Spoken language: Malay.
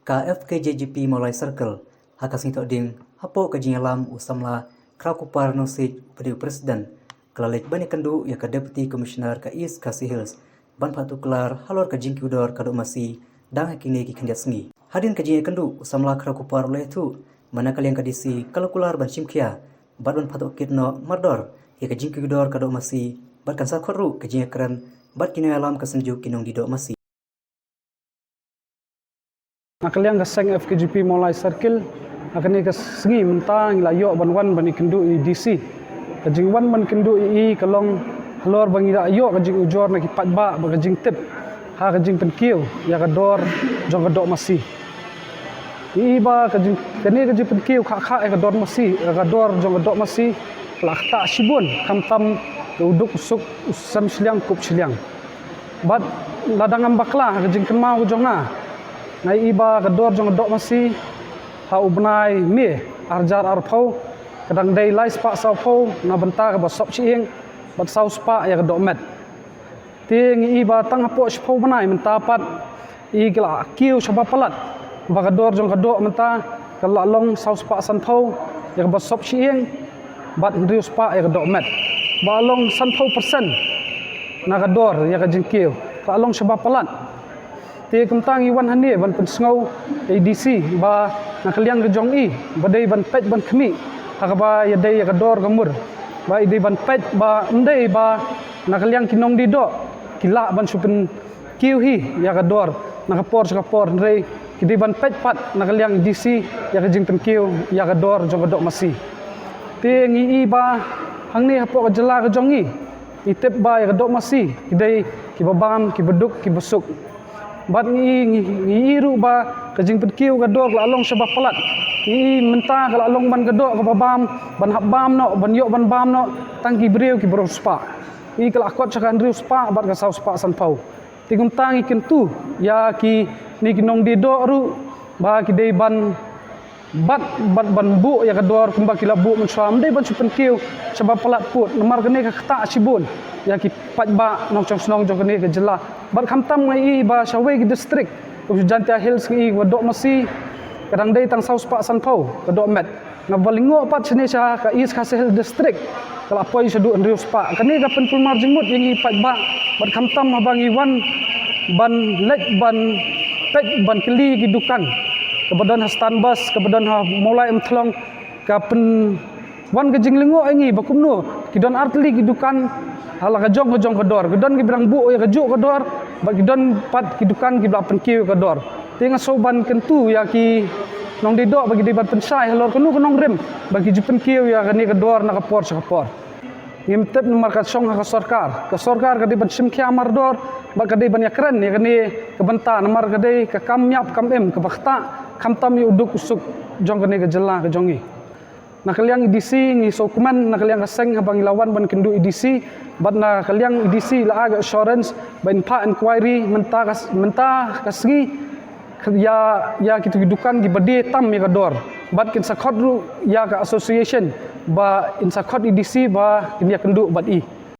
ka FKJGP Molai Circle hakas ngitok ding hapo ka jingalam usamla krakupar nosik pediu presiden kelalek bani kendu ya ka deputy commissioner ka East Khasi Hills ban phah tuklar halor ka jingkiu dor ka masi dang hakini ki khendiat sengi hadin ka jingai kendu usamla krakupar oleh tu mana kalian ka disi kalkular ban simkhia ban phah kitno mardor ya ka jingkiu dor ka masi ban kan sa khorru ka jingai kran bat kini alam ka senju kinong di do masi Nakaliang kaseng FKJP Molai Circle akan ni kasgi mentang layo banwan bani kendu DC kajing wan ban kendu kalong halor bangi layo kajing ujor nak ipat ba kajing tip ha kajing penkiu ya kador jong kadok masi ba kajing kani kajing penkiu kha kador masi kador jong kadok masi lakta sibun kamtam uduk usuk usam siliang kup siliang bat ladang bakla kajing kemau jonga nai iba kador jong dok masi ha ubnai mi arjar arpau kadang dai lai spa sau pau na benta ka basop chieng bat sau spa ya kadok met ting iba tang hapo spau banai menta pat i gla kiew shaba palat ba kador jong kadok menta kala long sau spa san pau ya basop chieng bat riu spa ya kadok met ba long san pau persen na kador ya ka jingkiew ka long shaba palat ti kentang iwan hani ban pensngau ADC ba nakaliang gejong badai ban pet ban khmi akaba yadai kador gamur ba idai ban pet ba ndai ba nakaliang kinong dido kila ban supen kiu hi ya kador nakapor ndai kidai ban pet pat nakaliang ADC ya kajing pen kiu ya kador jong kadok masi ti ngi ba hangni hapo kajela gejong itep ba ya kadok masi kidai kibabam kibeduk kibesuk bat ngiru ba kajing penkiu kador lalong sebab pelat mentah lalong ban kador ka babam ban habam no ban yok ban bam no tangki breu ki bro spa kala akot chakan riu spa bat ka sau spa san pau tigum tangi kentu ya ki ni kinong di do ru ba ki dei ban ban bu ya kador kumba kila bu mensam dei ban penkiu sebab pelat put nomor kene ka khata sibun ya ki pat ba nong chong snong jong kene ke jela bat khamtam ngai ba shawe ki district ku jantia hills ki wadok masi kadang dei tang sau spa san pau kadok met na balingo pat sini sha ka East Khasi Hills district kala poi sedu riu spa kene ka pen pulmar jingmut yang pat ba bat khamtam abangi wan ban lek ban pek ban keli ki dukan kebadan hastan bas kebadan ha mulai emthlong ka pen wan ke jinglingo engi bakumno kidon artli ki dukan hala kajong kador gedon ki berang bu ya kajuk kador ba gidon pat ki dukan ki blapen kiu kador tinga soban kentu ya ki nong didok bagi debat pensai halor kenu kenong rem bagi jupen kiu ya kani kador na kapor sakapor ngimtep nomor ka song ka sarkar ka debat simkhia mardor ba ka deban ya keren ya kani kebenta nomor ka dei ka kamyap kamem ka bakta kamtam yu uduk usuk jong kani ka jela ka jongi nakaliang EDC ngi sokuman nakaliang kaseng habang ilawan ban kendu EDC bat nakaliang EDC la aga assurance ban pa inquiry menta kasgi ya kitu gidukan gi bade tam ya kador bat kin sakhot ru ya ka association ba in sakhot EDC ba kin ya kendu bat